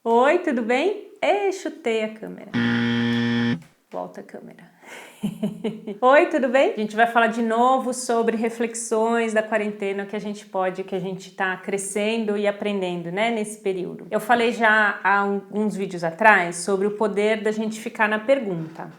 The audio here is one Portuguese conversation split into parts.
Oi, tudo bem? Chutei a câmera. Volta a câmera. Oi, tudo bem? A gente vai falar de novo sobre reflexões da quarentena que a gente tá crescendo e aprendendo, né, nesse período. Eu falei já há alguns vídeos atrás sobre o poder da gente ficar na pergunta.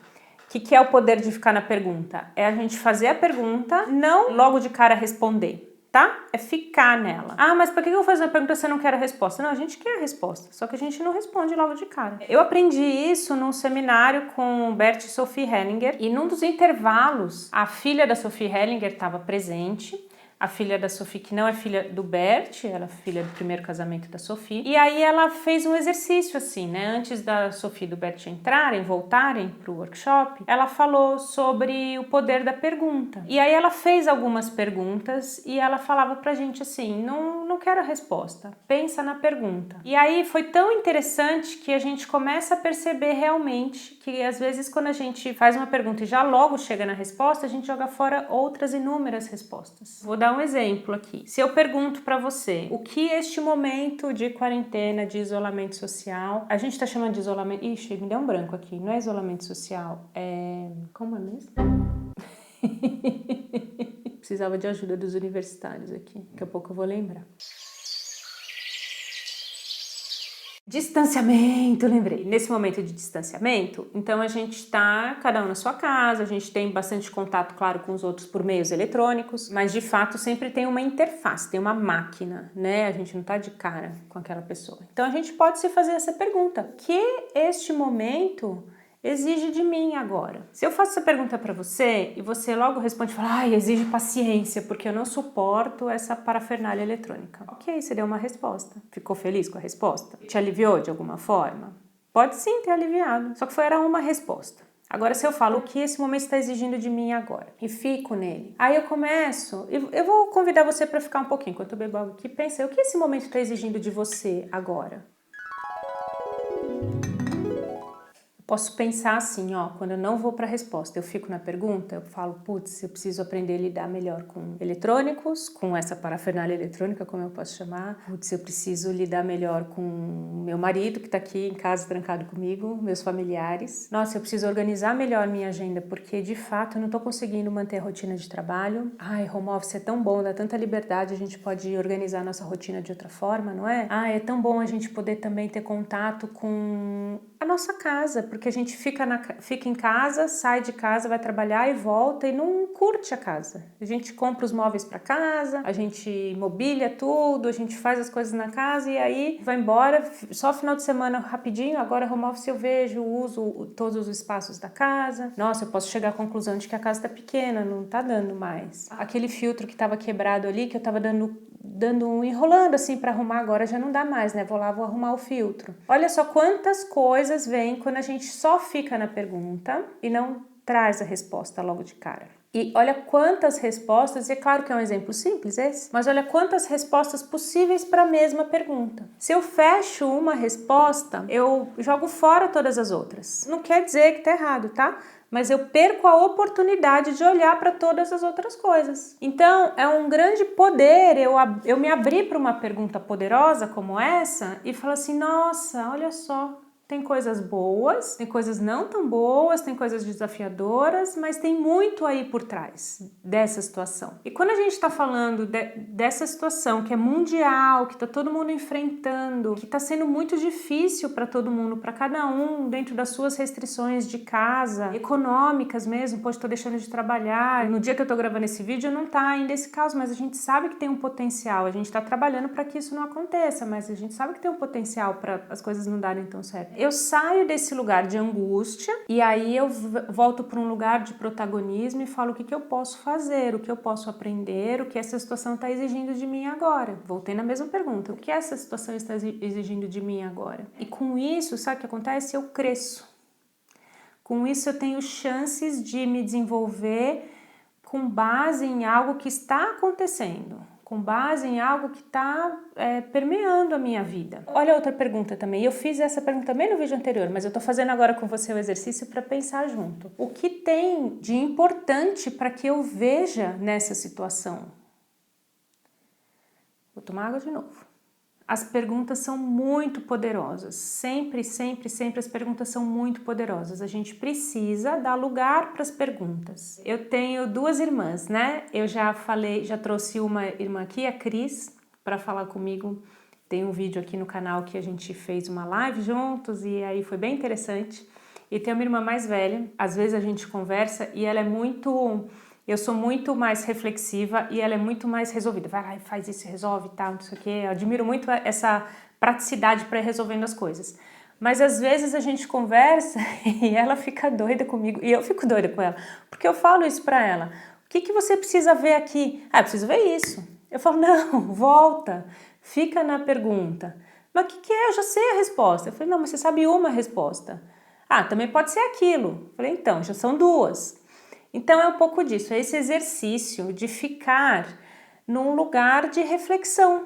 O que é o poder de ficar na pergunta? É a gente fazer a pergunta, não logo de cara responder. Tá? É ficar nela. Ah, mas por que eu vou fazer uma pergunta se eu não quero a resposta? Não, a gente quer a resposta, só que a gente não responde logo de cara. Eu aprendi isso num seminário com Bert e Sophie Hellinger, e num dos intervalos, a filha da Sophie Hellinger estava presente, a filha da Sophie, que não é filha do Bert, ela é filha do primeiro casamento da Sophie. E aí ela fez um exercício assim, né? Antes da Sophie e do Bert voltarem para o workshop, ela falou sobre o poder da pergunta. E aí ela fez algumas perguntas e ela falava pra gente assim, não quero a resposta, pensa na pergunta. E aí foi tão interessante que a gente começa a perceber realmente que às vezes quando a gente faz uma pergunta e já logo chega na resposta, a gente joga fora outras inúmeras respostas. Vou dar um exemplo aqui. Se eu pergunto para você o que este momento de quarentena, de isolamento social, a gente tá chamando de isolamento... Ixi, me deu um branco aqui. Não é isolamento social, como é mesmo? Precisava de ajuda dos universitários aqui. Daqui a pouco eu vou lembrar. Distanciamento, lembrei. Nesse momento de distanciamento, então a gente está cada um na sua casa, a gente tem bastante contato, claro, com os outros por meios eletrônicos, mas de fato sempre tem uma interface, tem uma máquina, né? A gente não tá de cara com aquela pessoa. Então a gente pode se fazer essa pergunta: que este momento exige de mim agora? Se eu faço essa pergunta para você e você logo responde e fala, exige paciência, porque eu não suporto essa parafernália eletrônica. Ok, você deu uma resposta. Ficou feliz com a resposta? Te aliviou de alguma forma? Pode sim ter aliviado, só que era uma resposta. Agora, se eu falo o que esse momento está exigindo de mim agora e fico nele, aí eu começo, eu vou convidar você para ficar um pouquinho, enquanto eu bebo água aqui, pensa, o que esse momento está exigindo de você agora? Posso pensar assim, quando eu não vou para a resposta, eu fico na pergunta, eu falo, putz, eu preciso aprender a lidar melhor com eletrônicos, com essa parafernália eletrônica, como eu posso chamar. Putz, eu preciso lidar melhor com meu marido, que está aqui em casa trancado comigo, meus familiares. Nossa, eu preciso organizar melhor minha agenda, porque de fato eu não estou conseguindo manter a rotina de trabalho. Home office é tão bom, dá tanta liberdade, a gente pode organizar nossa rotina de outra forma, não é? É tão bom a gente poder também ter contato com a nossa casa, porque a gente fica em casa, sai de casa, vai trabalhar e volta e não curte a casa. A gente compra os móveis para casa, a gente mobília tudo, a gente faz as coisas na casa e aí vai embora, só final de semana rapidinho, agora home office eu vejo, uso todos os espaços da casa. Nossa, eu posso chegar à conclusão de que a casa tá pequena, não tá dando mais. Aquele filtro que tava quebrado ali, que eu tava enrolando assim para arrumar, agora já não dá mais, né? Vou arrumar o filtro. Olha só quantas coisas vêm quando a gente só fica na pergunta e não traz a resposta logo de cara. E olha quantas respostas, e é claro que é um exemplo simples esse, mas olha quantas respostas possíveis para a mesma pergunta. Se eu fecho uma resposta, eu jogo fora todas as outras. Não quer dizer que tá errado, tá? Mas eu perco a oportunidade de olhar para todas as outras coisas. Então, é um grande poder eu me abrir para uma pergunta poderosa como essa e falar assim, nossa, olha só, tem coisas boas, tem coisas não tão boas, tem coisas desafiadoras, mas tem muito aí por trás dessa situação. E quando a gente está falando dessa situação que é mundial, que está todo mundo enfrentando, que está sendo muito difícil para todo mundo, para cada um, dentro das suas restrições de casa, econômicas mesmo, poxa, estou deixando de trabalhar. No dia que eu estou gravando esse vídeo não está ainda esse caso, mas a gente sabe que tem um potencial, a gente está trabalhando para que isso não aconteça, mas a gente sabe que tem um potencial para as coisas não darem tão certo. Eu saio desse lugar de angústia e aí eu volto para um lugar de protagonismo e falo o que eu posso fazer, o que eu posso aprender, o que essa situação está exigindo de mim agora. Voltei na mesma pergunta, o que essa situação está exigindo de mim agora? E com isso, sabe o que acontece? Eu cresço. Com isso eu tenho chances de me desenvolver com base em algo que está acontecendo, com base em algo que está permeando a minha vida. Olha outra pergunta também, eu fiz essa pergunta também no vídeo anterior, mas eu estou fazendo agora com você o exercício para pensar junto. O que tem de importante para que eu veja nessa situação? Vou tomar água de novo. as perguntas são muito poderosas. Sempre, sempre, sempre as perguntas são muito poderosas. A gente precisa dar lugar para as perguntas. Eu tenho 2 irmãs, né? Eu já trouxe uma irmã aqui, a Cris, para falar comigo. Tem um vídeo aqui no canal que a gente fez uma live juntos e aí foi bem interessante. E tem uma irmã mais velha, às vezes a gente conversa e ela é muito... Eu sou muito mais reflexiva e ela é muito mais resolvida. Vai lá e faz isso, resolve e tal, não sei o quê. Eu admiro muito essa praticidade para ir resolvendo as coisas. Mas às vezes a gente conversa e ela fica doida comigo e eu fico doida com ela. Porque eu falo isso para ela. O que você precisa ver aqui? Ah, eu preciso ver isso. Eu falo, não, volta, fica na pergunta. Mas o que é? Eu já sei a resposta. Eu falei, não, mas você sabe uma resposta. Ah, também pode ser aquilo. Eu falei, então, já são 2. Então é um pouco disso, é esse exercício de ficar num lugar de reflexão,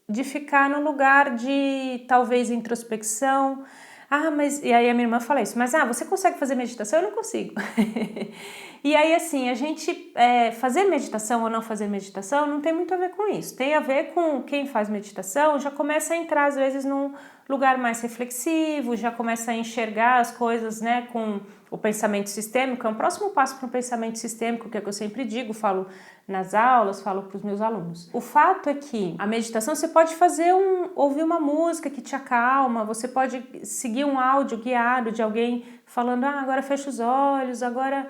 de ficar num lugar de talvez introspecção. Ah, mas... E aí a minha irmã fala isso, mas você consegue fazer meditação? Eu não consigo. E aí assim, a gente fazer meditação ou não fazer meditação não tem muito a ver com isso. Tem a ver com quem faz meditação, já começa a entrar às vezes num lugar mais reflexivo, já começa a enxergar as coisas, né, com o pensamento sistêmico. É um próximo passo para o pensamento sistêmico, que é o que eu sempre digo, falo nas aulas, falo para os meus alunos. O fato é que a meditação você pode ouvir uma música que te acalma, você pode seguir um áudio guiado de alguém falando, agora fecha os olhos, agora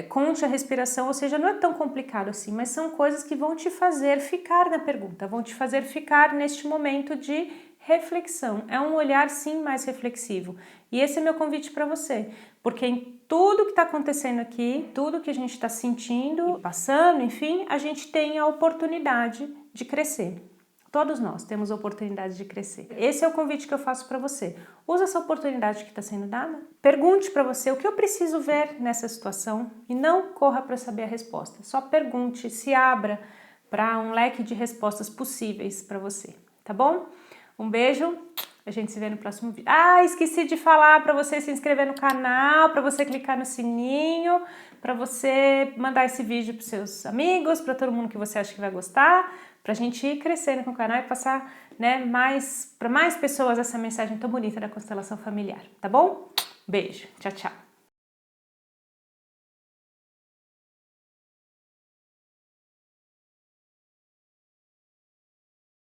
conte a respiração, ou seja, não é tão complicado assim, mas são coisas que vão te fazer ficar na pergunta, vão te fazer ficar neste momento de reflexão. É um olhar sim mais reflexivo. E esse é meu convite para você, porque em tudo que está acontecendo aqui, tudo que a gente está sentindo, passando, enfim, a gente tem a oportunidade de crescer. Todos nós temos a oportunidade de crescer. Esse é o convite que eu faço para você. Use essa oportunidade que está sendo dada. Pergunte para você o que eu preciso ver nessa situação e não corra para saber a resposta. Só pergunte, se abra para um leque de respostas possíveis para você, tá bom? Um beijo, a gente se vê no próximo vídeo. Esqueci de falar para você se inscrever no canal, para você clicar no sininho, para você mandar esse vídeo para seus amigos, para todo mundo que você acha que vai gostar, para a gente ir crescendo com o canal e passar, né, para mais pessoas essa mensagem tão bonita da constelação familiar, tá bom? Beijo, tchau, tchau.